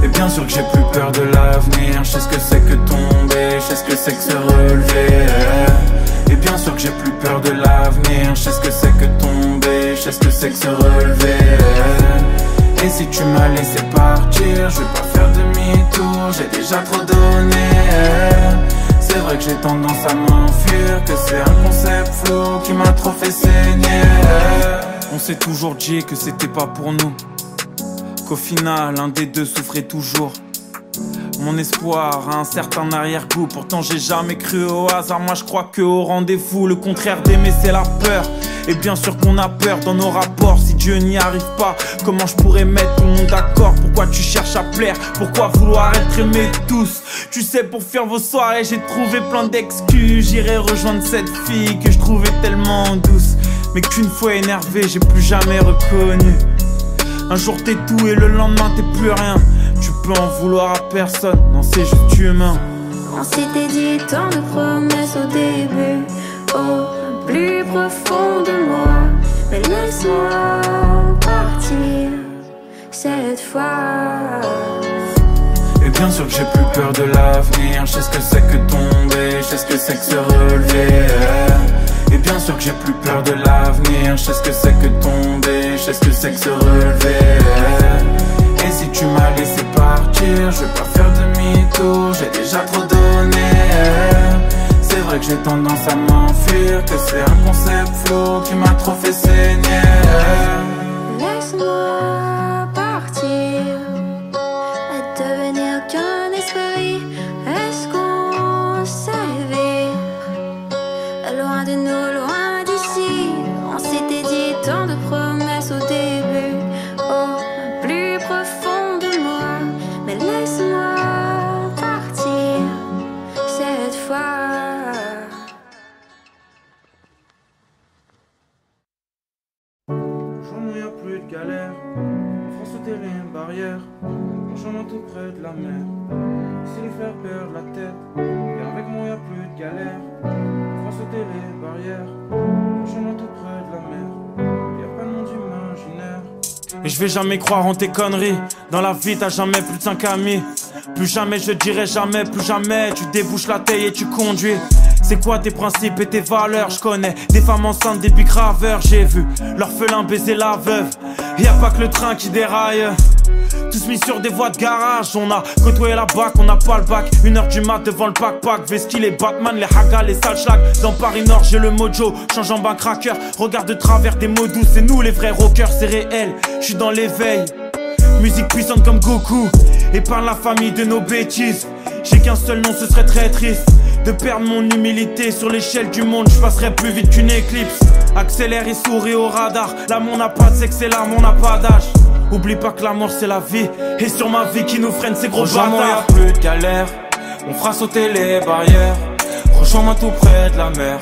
Et bien sûr que j'ai plus peur de l'avenir. Je sais ce que c'est que tomber, je sais ce que c'est que se relever. Et bien sûr que j'ai plus peur de l'avenir. Je sais ce que c'est que tomber, je sais ce que c'est que se relever. Et si tu m'as laissé partir, je vais pas faire demi-tour, j'ai déjà trop donné. C'est vrai que j'ai tendance à m'enfuir, que c'est un concept flou qui m'a trop fait saigner. On s'est toujours dit que c'était pas pour nous, qu'au final un des deux souffrait toujours. Mon espoir a un certain arrière-goût, pourtant j'ai jamais cru au hasard. Moi je crois que au rendez-vous, le contraire d'aimer c'est la peur. Et bien sûr qu'on a peur dans nos rapports. Si Dieu n'y arrive pas, comment je pourrais mettre tout le monde d'accord? Pourquoi tu cherches à plaire? Pourquoi vouloir être aimé de tous? Tu sais, pour faire vos soirées j'ai trouvé plein d'excuses. J'irai rejoindre cette fille que je trouvais tellement douce, mais qu'une fois énervé j'ai plus jamais reconnu. Un jour t'es tout et le lendemain t'es plus rien. Tu peux en vouloir à personne, non c'est juste humain. On s'était dit tant de promesses au début, au plus profond de moi. Mais laisse-moi partir cette fois. Et bien sûr que j'ai plus peur de l'avenir. Je sais ce que c'est que tomber, je sais ce que c'est que se relever. Et bien sûr que j'ai plus peur de l'avenir. Je sais ce que c'est que tomber, je sais ce que c'est que se relever. Et si tu m'as laissé partir, je vais pas faire demi-tour, j'ai déjà trop donné. C'est vrai que j'ai tendance à m'enfuir, que c'est un concept flou qui m'a trop fait saigner. Laisse-moi partir et devenir qu'un esprit. Est-ce qu'on s'éveille loin de nous, loin d'ici? On s'était dit tant de promesses au début, au plus profond de moi. Mais laisse-moi partir cette fois. Aujourd'hui y'a plus de galère, on fera sauter les barrières, franchement tout près de la mer. Si les frères perdent la tête, et avec moi y'a plus de galère, on fera sauter les barrières, franchement tout près de la mer. Y'a pas de monde imaginaire. Et je vais jamais croire en tes conneries. Dans la vie t'as jamais plus de 5 amis. Plus jamais je dirai jamais, plus jamais. Tu débouches la taille et tu conduis. C'est quoi tes principes et tes valeurs? Je connais des femmes enceintes, des bicraveurs. J'ai vu l'orphelin baiser la veuve. Y'a pas que le train qui déraille. Tous mis sur des voies de garage. On a côtoyé la BAC, on n'a pas le bac. 1h du mat devant le backpack. Veski, les Batman, les Haga, les sales schlags. Dans Paris Nord j'ai le mojo, change en bain cracker. Regarde de travers des mots doux, c'est nous les vrais rockers. C'est réel, je suis dans l'éveil. Musique puissante comme Goku. Épargne la famille de nos bêtises. J'ai qu'un seul nom, ce serait très triste de perdre mon humilité. Sur l'échelle du monde, je passerai plus vite qu'une éclipse. Accélère et souris au radar. L'amour n'a pas de sexe et l'arme, on n'a pas d'âge. Oublie pas que la mort c'est la vie. Et sur ma vie qui nous freine ces gros bâtards. Y'a plus de galère, on fera sauter les barrières. Rejoins-moi tout près de la mer.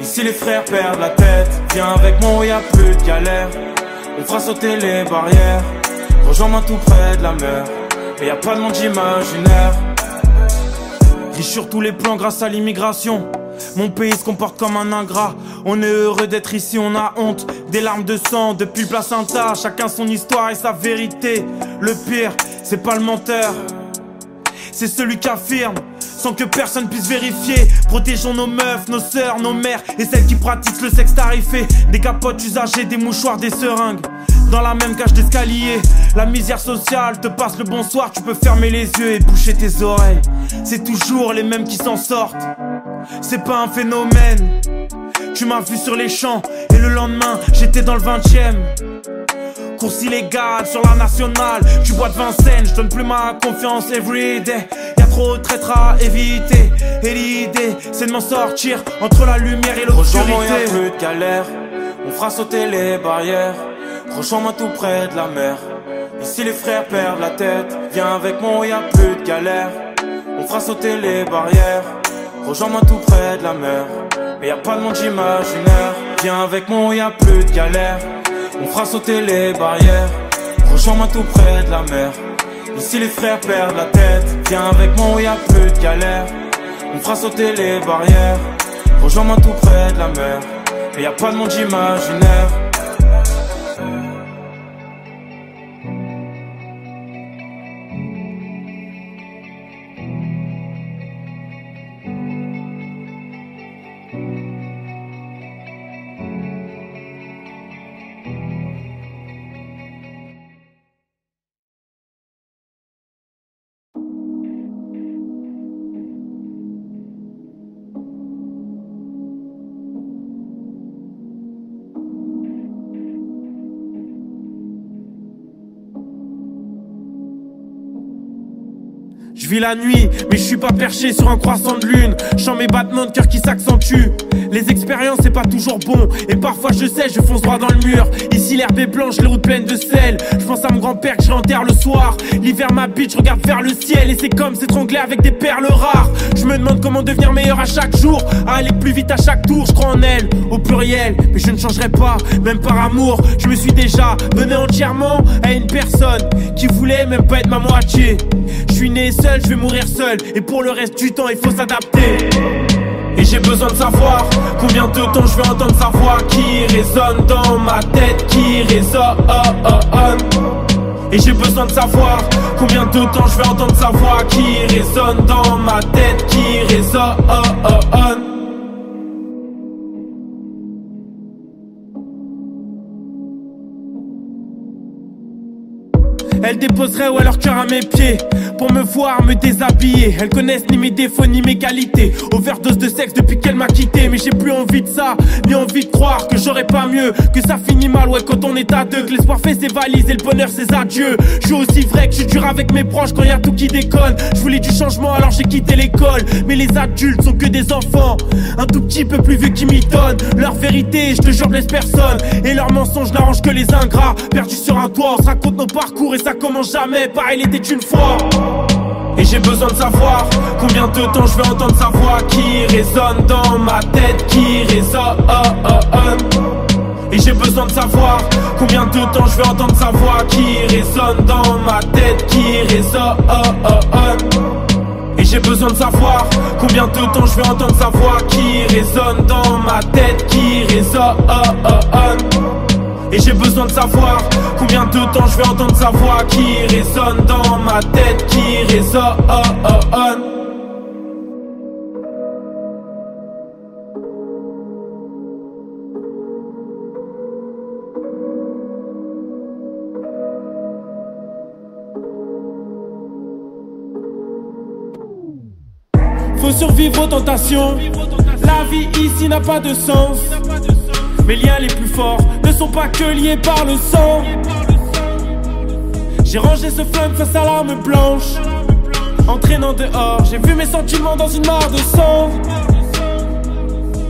Ici les frères perdent la tête. Viens avec moi, y'a plus de galère. On fera sauter les barrières. Rejoins-moi tout près de la mer. Et y'a pas de monde imaginaire. Riche sur tous les plans grâce à l'immigration. Mon pays se comporte comme un ingrat. On est heureux d'être ici, on a honte. Des larmes de sang depuis le placenta. Chacun son histoire et sa vérité. Le pire, c'est pas le menteur, c'est celui qui affirme sans que personne puisse vérifier. Protégeons nos meufs, nos sœurs, nos mères et celles qui pratiquent le sexe tarifé. Des capotes usagées, des mouchoirs, des seringues dans la même cage d'escalier. La misère sociale te passe le bonsoir. Tu peux fermer les yeux et boucher tes oreilles. C'est toujours les mêmes qui s'en sortent. C'est pas un phénomène. Tu m'as vu sur les champs et le lendemain j'étais dans le 20e. Course illégale sur la nationale. Tu bois de Vincennes, je donne plus ma confiance everyday. Y'a trop de traîtres à éviter. Et l'idée c'est de m'en sortir entre la lumière et l'obscurité. Y'a plus de galère, on fera sauter les barrières. Rejoins-moi tout près de la mer. Ici les frères perdent la tête. Viens avec moi, y'a plus de galère. On fera sauter les barrières. Rejoins-moi tout près de la mer. Et y'a pas de monde imaginaire. Viens avec moi, y'a plus de galère. On fera sauter les barrières. Rejoins-moi tout près de la mer. Ici les frères perdent la tête. Viens avec moi, y'a plus de galère. On fera sauter les barrières. Rejoins-moi tout près de la mer. Et y'a pas de monde imaginaire. Je vis la nuit, mais je suis pas perché sur un croissant de lune. Je sens mes battements de cœur qui s'accentuent. Les expériences c'est pas toujours bon, et parfois je sais, je fonce droit dans le mur. Ici l'herbe est blanche, les routes pleines de sel. Je pense à mon grand-père que je l'enterre le soir. L'hiver m'habite, je regarde vers le ciel, et c'est comme s'étrangler avec des perles rares. Je me demande comment devenir meilleur à chaque jour, à aller plus vite à chaque tour. Je crois en elle, au pluriel, mais je ne changerai pas, même par amour. Je me suis déjà donné entièrement à une personne qui voulait même pas être ma moitié. Je suis né seul, je vais mourir seul, et pour le reste du temps il faut s'adapter. Et j'ai besoin de savoir combien de temps je vais entendre sa voix qui résonne dans ma tête, qui résonne. Et j'ai besoin de savoir combien de temps je vais entendre sa voix qui résonne dans ma tête, qui résonne. Elles déposeraient ouais leur cœur à mes pieds pour me voir me déshabiller. Elles connaissent ni mes défauts ni mes qualités. Overdose de sexe depuis qu'elle m'a quitté. Mais j'ai plus envie de ça, ni envie de croire que j'aurais pas mieux, que ça finit mal ouais quand on est à deux, que l'espoir fait ses valises et le bonheur ses adieux. Je suis aussi vrai que je suis dur avec mes proches quand y a tout qui déconne. Je voulais du changement alors j'ai quitté l'école. Mais les adultes sont que des enfants, un tout petit peu plus vieux qui m'étonnent. Leur vérité je te jure blesse personne, et leurs mensonges n'arrangent que les ingrats. Perdus sur un toit on se raconte nos parcours, et ça commence jamais pareil il était une fois. Et j'ai besoin de savoir combien de temps je vais entendre sa voix qui résonne dans ma tête, qui résonne. Et j'ai besoin de savoir combien de temps je vais entendre sa voix qui résonne dans ma tête, qui résonne. Et j'ai besoin de savoir combien de temps je vais entendre sa voix qui résonne dans ma tête, qui résonne. Et j'ai besoin de savoir combien de temps je vais entendre sa voix qui résonne dans ma tête, qui résonne. Faut survivre aux tentations. La vie ici n'a pas de sens. Mes liens les plus forts ne sont pas que liés par le sang. J'ai rangé ce flingue face à l'arme blanche. Entraînant dehors, j'ai vu mes sentiments dans une mare de sang.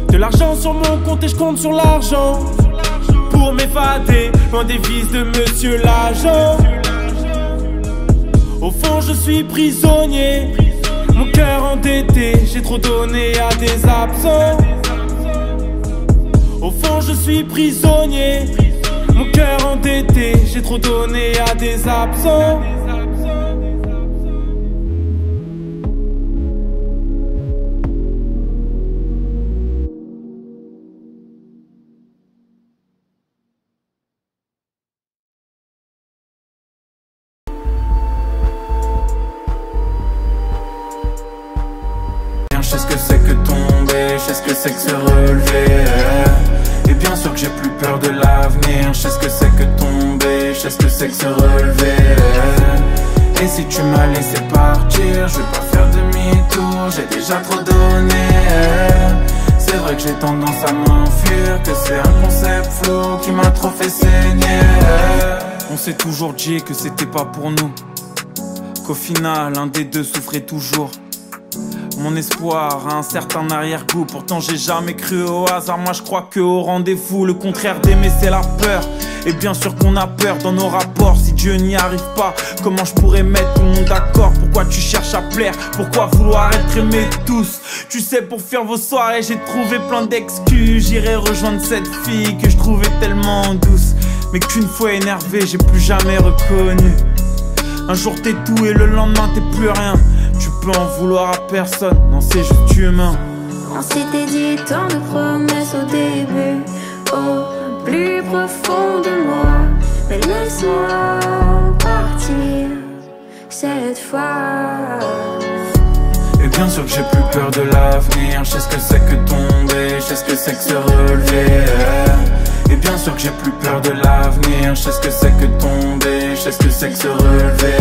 De l'argent sur mon compte et je compte sur l'argent pour m'évader, loin des vices de monsieur l'agent. Au fond je suis prisonnier, mon cœur endetté, j'ai trop donné à des absents. Au fond je suis prisonnier, mon cœur endetté, j'ai trop donné à des absents. Je sais ce que c'est que tomber, je sais ce que c'est que se relever. Et bien sûr que j'ai plus peur de l'avenir. Je sais ce que c'est que tomber, je sais ce que c'est que se relever. Et si tu m'as laissé partir, je vais pas faire demi-tour, j'ai déjà trop donné. C'est vrai que j'ai tendance à m'enfuir, que c'est un concept flou qui m'a trop fait saigner. On s'est toujours dit que c'était pas pour nous, qu'au final un des deux souffrait toujours. Mon espoir a un certain arrière-goût, pourtant j'ai jamais cru au hasard. Moi je crois que au rendez-vous, le contraire d'aimer c'est la peur. Et bien sûr qu'on a peur dans nos rapports. Si Dieu n'y arrive pas, comment je pourrais mettre tout le monde d'accord? Pourquoi tu cherches à plaire? Pourquoi vouloir être aimé de tous? Tu sais, pour faire vos soirées j'ai trouvé plein d'excuses. J'irai rejoindre cette fille que je trouvais tellement douce, mais qu'une fois énervé j'ai plus jamais reconnu. Un jour t'es tout et le lendemain t'es plus rien. Tu peux en vouloir à personne, non c'est juste humain. On s'était dit tant de promesses au début, au plus profond de moi. Mais laisse-moi partir cette fois. Et bien sûr que j'ai plus peur de l'avenir. Je sais ce que c'est que tomber, je sais ce que c'est que se relever. Et bien sûr que j'ai plus peur de l'avenir. Je sais ce que c'est que tomber, je sais ce que c'est que se relever.